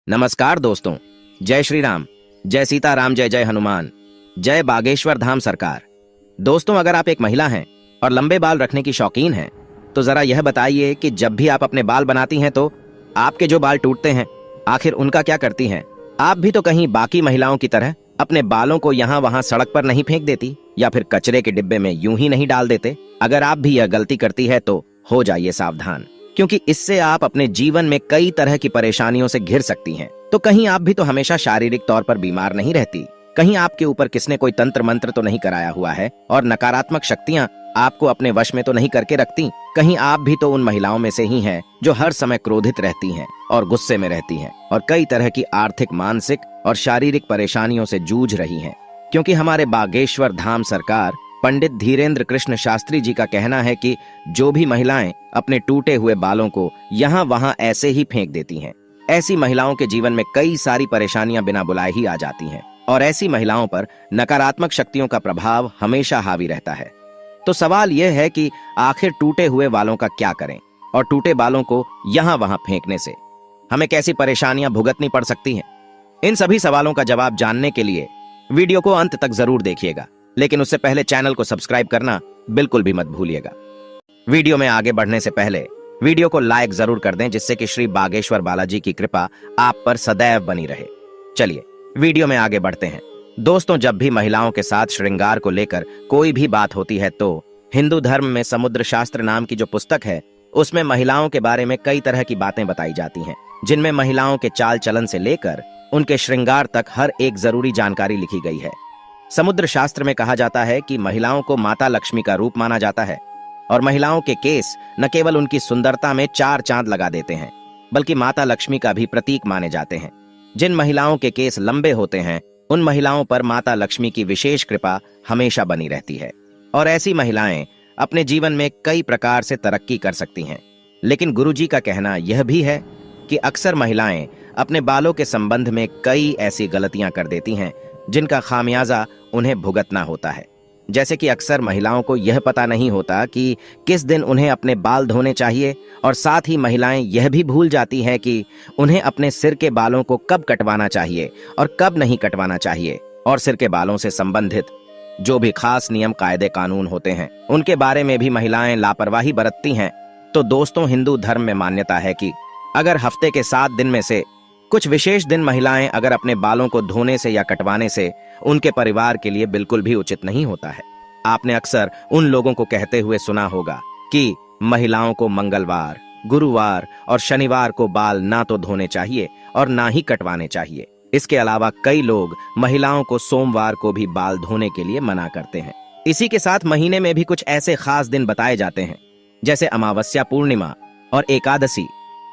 नमस्कार दोस्तों। जय श्री राम, जय सीताराम, जय जय हनुमान, जय बागेश्वर धाम सरकार। दोस्तों, अगर आप एक महिला हैं और लंबे बाल रखने की शौकीन हैं तो जरा यह बताइए कि जब भी आप अपने बाल बनाती हैं तो आपके जो बाल टूटते हैं आखिर उनका क्या करती हैं? आप भी तो कहीं बाकी महिलाओं की तरह अपने बालों को यहाँ वहाँ सड़क पर नहीं फेंक देती या फिर कचरे के डिब्बे में यूं ही नहीं डाल देते। अगर आप भी यह गलती करती है तो हो जाइए सावधान, क्योंकि इससे आप अपने जीवन में कई तरह की परेशानियों से घिर सकती हैं। तो कहीं आप भी तो हमेशा शारीरिक तौर पर बीमार नहीं रहती, कहीं आपके ऊपर किसने कोई तंत्र मंत्र तो नहीं कराया हुआ है और नकारात्मक शक्तियां आपको अपने वश में तो नहीं करके रखती। कहीं आप भी तो उन महिलाओं में से ही हैं जो हर समय क्रोधित रहती हैं और गुस्से में रहती हैं और कई तरह की आर्थिक, मानसिक और शारीरिक परेशानियों से जूझ रही हैं। क्योंकि हमारे बागेश्वर धाम सरकार पंडित धीरेन्द्र कृष्ण शास्त्री जी का कहना है कि जो भी महिलाएं अपने टूटे हुए बालों को यहाँ वहाँ ऐसे ही फेंक देती हैं, ऐसी महिलाओं के जीवन में कई सारी परेशानियां बिना बुलाए ही आ जाती हैं और ऐसी महिलाओं पर नकारात्मक शक्तियों का प्रभाव हमेशा हावी रहता है। तो सवाल यह है कि आखिर टूटे हुए बालों का क्या करें और टूटे बालों को यहाँ वहाँ फेंकने से हमें कैसी परेशानियां भुगतनी पड़ सकती हैं? इन सभी सवालों का जवाब जानने के लिए वीडियो को अंत तक जरूर देखिएगा, लेकिन उससे पहले चैनल को सब्सक्राइब करना बिल्कुल भी मत भूलिएगा। वीडियो में आगे बढ़ने से पहले वीडियो को लाइक जरूर कर दें, जिससे कि श्री बागेश्वर बालाजी की कृपा आप पर सदैव बनी रहे। चलिए वीडियो में आगे बढ़ते हैं। दोस्तों, जब भी महिलाओं के साथ श्रृंगार को लेकर कोई भी बात होती है तो हिंदू धर्म में समुद्र शास्त्र नाम की जो पुस्तक है उसमें महिलाओं के बारे में कई तरह की बातें बताई जाती हैं, जिनमें महिलाओं के चाल चलन से लेकर उनके श्रृंगार तक हर एक जरूरी जानकारी लिखी गई है। समुद्र शास्त्र में कहा जाता है कि महिलाओं को माता लक्ष्मी का रूप माना जाता है और महिलाओं के केस न केवल उनकी सुंदरता में चार चांद लगा देते हैं, बल्कि माता लक्ष्मी का भी प्रतीक माने जाते हैं। जिन महिलाओं के केस लंबे होते हैं उन महिलाओं पर माता लक्ष्मी की विशेष कृपा हमेशा बनी रहती है और ऐसी महिलाएं अपने जीवन में कई प्रकार से तरक्की कर सकती हैं। लेकिन गुरुजी का कहना यह भी है कि अक्सर महिलाएं अपने बालों के संबंध में कई ऐसी गलतियां कर देती हैं जिनका खामियाजा उन्हें भुगतना होता है। जैसे कि अक्सर महिलाओं को यह पता नहीं होता कि किस दिन उन्हें अपने बाल धोने चाहिए और साथ ही महिलाएं यह भी भूल जाती हैं कि उन्हें अपने सिर के बालों को कब कटवाना चाहिए और कब नहीं कटवाना चाहिए, और सिर के बालों से संबंधित जो भी खास नियम, कायदे, कानून होते हैं उनके बारे में भी महिलाएं लापरवाही बरतती हैं। तो दोस्तों, हिंदू धर्म में मान्यता है कि अगर हफ्ते के 7 दिन में से कुछ विशेष दिन महिलाएं अगर अपने बालों को धोने से या कटवाने से उनके परिवार के लिए बिल्कुल भी उचित नहीं होता है। आपने अक्सर उन लोगों को कहते हुए सुना होगा कि महिलाओं को मंगलवार, गुरुवार और शनिवार को बाल ना तो धोने चाहिए और ना ही कटवाने चाहिए। इसके अलावा कई लोग महिलाओं को सोमवार को भी बाल धोने के लिए मना करते हैं। इसी के साथ महीने में भी कुछ ऐसे खास दिन बताए जाते हैं जैसे अमावस्या, पूर्णिमा और एकादशी।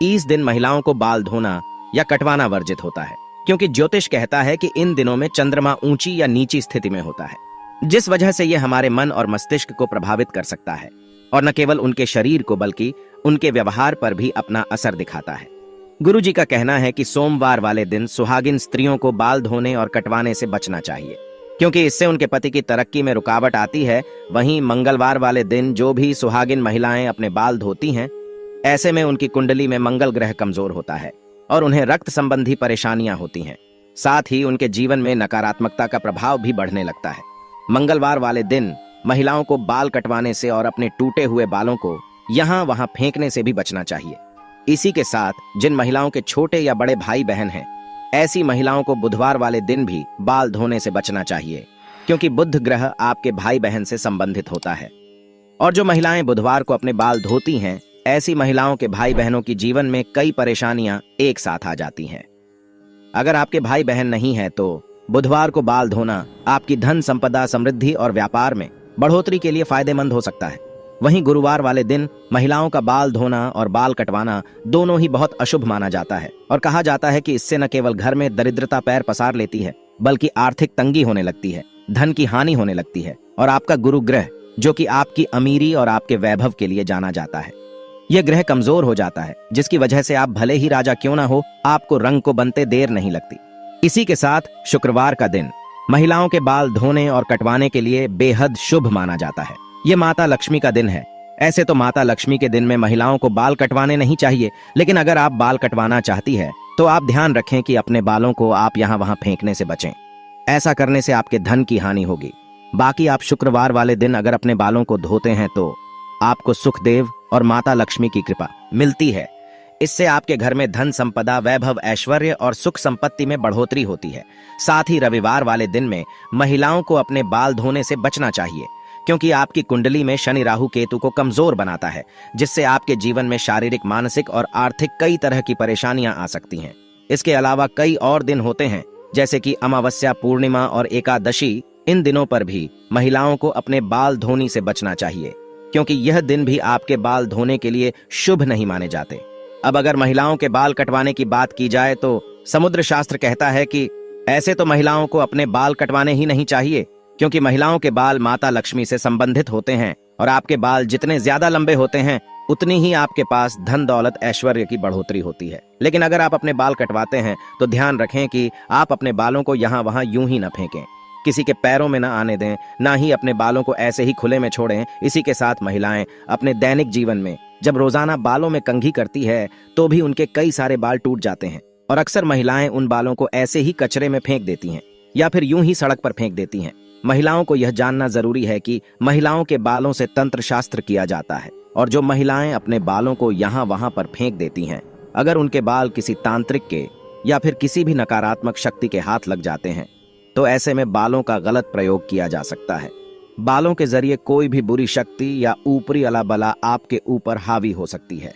इस दिन महिलाओं को बाल धोना या कटवाना वर्जित होता है, क्योंकि ज्योतिष कहता है कि इन दिनों में चंद्रमा ऊंची या नीची स्थिति में होता है, जिस वजह से यह हमारे मन और मस्तिष्क को प्रभावित कर सकता है और न केवल उनके शरीर को बल्कि उनके व्यवहार पर भी अपना असर दिखाता है। गुरुजी का कहना है कि सोमवार वाले दिन सुहागिन स्त्रियों को बाल धोने और कटवाने से बचना चाहिए, क्योंकि इससे उनके पति की तरक्की में रुकावट आती है। वहीं मंगलवार वाले दिन जो भी सुहागिन महिलाएं अपने बाल धोती हैं, ऐसे में उनकी कुंडली में मंगल ग्रह कमजोर होता है और उन्हें रक्त संबंधी परेशानियां होती हैं। साथ ही उनके जीवन में नकारात्मकता का प्रभाव भी बढ़ने लगता है। मंगलवार वाले दिन महिलाओं को बाल कटवाने से और अपने टूटे हुए बालों को यहाँ वहाँ फेंकने से भी बचना चाहिए। इसी के साथ जिन महिलाओं के छोटे या बड़े भाई बहन हैं, ऐसी महिलाओं को बुधवार वाले दिन भी बाल धोने से बचना चाहिए, क्योंकि बुध ग्रह आपके भाई बहन से संबंधित होता है। और जो महिलाएं बुधवार को अपने बाल धोती हैं, ऐसी महिलाओं के भाई बहनों की जीवन में कई परेशानियां एक साथ आ जाती हैं। अगर आपके भाई बहन नहीं है तो बुधवार को बाल धोना आपकी धन संपदा, समृद्धि और व्यापार में बढ़ोतरी के लिए फायदेमंद हो सकता है। वहीं गुरुवार वाले दिन महिलाओं का बाल धोना और बाल कटवाना दोनों ही बहुत अशुभ माना जाता है और कहा जाता है कि इससे न केवल घर में दरिद्रता पैर पसार लेती है, बल्कि आर्थिक तंगी होने लगती है, धन की हानि होने लगती है और आपका गुरु ग्रह, जो कि आपकी अमीरी और आपके वैभव के लिए जाना जाता है, यह ग्रह कमजोर हो जाता है, जिसकी वजह से आप भले ही राजा क्यों ना हो, आपको रंग को बनते देर नहीं लगती। इसी के साथ शुक्रवार का दिन महिलाओं के बाल धोने और कटवाने के लिए बेहद शुभ माना जाता है। ये माता लक्ष्मी का दिन है। ऐसे तो माता लक्ष्मी के दिन में महिलाओं को बाल कटवाने नहीं चाहिए, लेकिन अगर आप बाल कटवाना चाहती है तो आप ध्यान रखें कि अपने बालों को आप यहाँ वहां फेंकने से बचें। ऐसा करने से आपके धन की हानि होगी। बाकी आप शुक्रवार वाले दिन अगर अपने बालों को धोते हैं तो आपको सुखदेव और माता लक्ष्मी की कृपा मिलती है। इससे आपके घर में धन संपदा, वैभव, ऐश्वर्य और सुख संपत्ति में बढ़ोतरी होती है। साथ ही रविवार वाले दिन में महिलाओं को अपने बाल धोने से बचना चाहिए, क्योंकि आपकी कुंडली में शनि राहु केतु को कमजोर बनाता है, जिससे आपके जीवन में शारीरिक, मानसिक और आर्थिक कई तरह की परेशानियां आ सकती हैं। इसके अलावा कई और दिन होते हैं, जैसे कि अमावस्या, पूर्णिमा और एकादशी। इन दिनों पर भी महिलाओं को अपने बाल धोने से बचना चाहिए, क्योंकि यह दिन भी आपके बाल धोने के लिए शुभ नहीं माने जाते। अब अगर महिलाओं के बाल कटवाने की बात की जाए तो समुद्र शास्त्र कहता है कि ऐसे तो महिलाओं को अपने बाल कटवाने ही नहीं चाहिए, क्योंकि महिलाओं के बाल माता लक्ष्मी से संबंधित होते हैं और आपके बाल जितने ज्यादा लंबे होते हैं उतनी ही आपके पास धन, दौलत, ऐश्वर्य की बढ़ोतरी होती है। लेकिन अगर आप अपने बाल कटवाते हैं तो ध्यान रखें कि आप अपने बालों को यहाँ वहां यूं ही न फेंकें, किसी के पैरों में न आने दें, ना ही अपने बालों को ऐसे ही खुले में छोड़ें। इसी के साथ महिलाएं अपने दैनिक जीवन में जब रोजाना बालों में कंघी करती है तो भी उनके कई सारे बाल टूट जाते हैं, और अक्सर महिलाएं उन बालों को ऐसे ही कचरे में फेंक देती हैं या फिर यूं ही सड़क पर फेंक देती हैं। महिलाओं को यह जानना जरूरी है कि महिलाओं के बालों से तंत्र शास्त्र किया जाता है, और जो महिलाएं अपने बालों को यहाँ वहां पर फेंक देती हैं, अगर उनके बाल किसी तांत्रिक के या फिर किसी भी नकारात्मक शक्ति के हाथ लग जाते हैं तो ऐसे में बालों का गलत प्रयोग किया जा सकता है। बालों के जरिए कोई भी बुरी शक्ति या ऊपरी अलाबला आपके ऊपर हावी हो सकती है।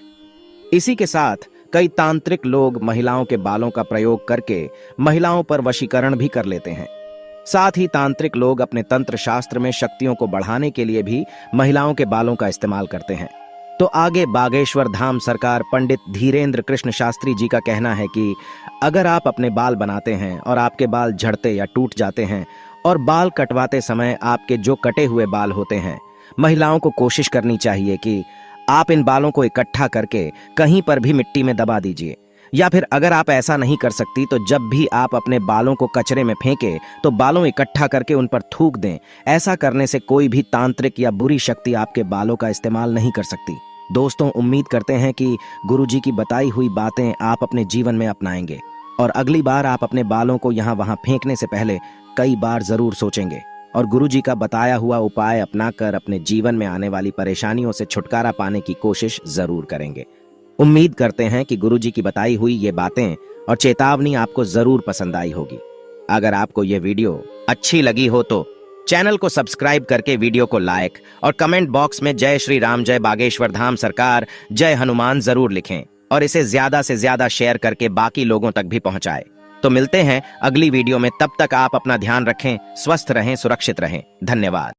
इसी के साथ कई तांत्रिक लोग महिलाओं के बालों का प्रयोग करके महिलाओं पर वशीकरण भी कर लेते हैं। साथ ही तांत्रिक लोग अपने तंत्र शास्त्र में शक्तियों को बढ़ाने के लिए भी महिलाओं के बालों का इस्तेमाल करते हैं। तो आगे बागेश्वर धाम सरकार पंडित धीरेन्द्र कृष्ण शास्त्री जी का कहना है कि अगर आप अपने बाल बनाते हैं और आपके बाल झड़ते या टूट जाते हैं और बाल कटवाते समय आपके जो कटे हुए बाल होते हैं, महिलाओं को कोशिश करनी चाहिए कि आप इन बालों को इकट्ठा करके कहीं पर भी मिट्टी में दबा दीजिए, या फिर अगर आप ऐसा नहीं कर सकती तो जब भी आप अपने बालों को कचरे में फेंके तो बालों इकट्ठा करके उन पर थूक दें। ऐसा करने से कोई भी तांत्रिक या बुरी शक्ति आपके बालों का इस्तेमाल नहीं कर सकती। दोस्तों, उम्मीद करते हैं कि गुरुजी की बताई हुई बातें आप अपने जीवन में अपनाएंगे और अगली बार आप अपने बालों को यहाँ वहां फेंकने से पहले कई बार जरूर सोचेंगे और गुरुजी का बताया हुआ उपाय अपनाकर अपने जीवन में आने वाली परेशानियों से छुटकारा पाने की कोशिश जरूर करेंगे। उम्मीद करते हैं कि गुरुजी की बताई हुई ये बातें और चेतावनी आपको जरूर पसंद आई होगी। अगर आपको ये वीडियो अच्छी लगी हो तो चैनल को सब्सक्राइब करके वीडियो को लाइक और कमेंट बॉक्स में जय श्री राम, जय बागेश्वर धाम सरकार, जय हनुमान जरूर लिखें और इसे ज्यादा से ज्यादा शेयर करके बाकी लोगों तक भी पहुंचाएं। तो मिलते हैं अगली वीडियो में, तब तक आप अपना ध्यान रखें, स्वस्थ रहें, सुरक्षित रहें। धन्यवाद।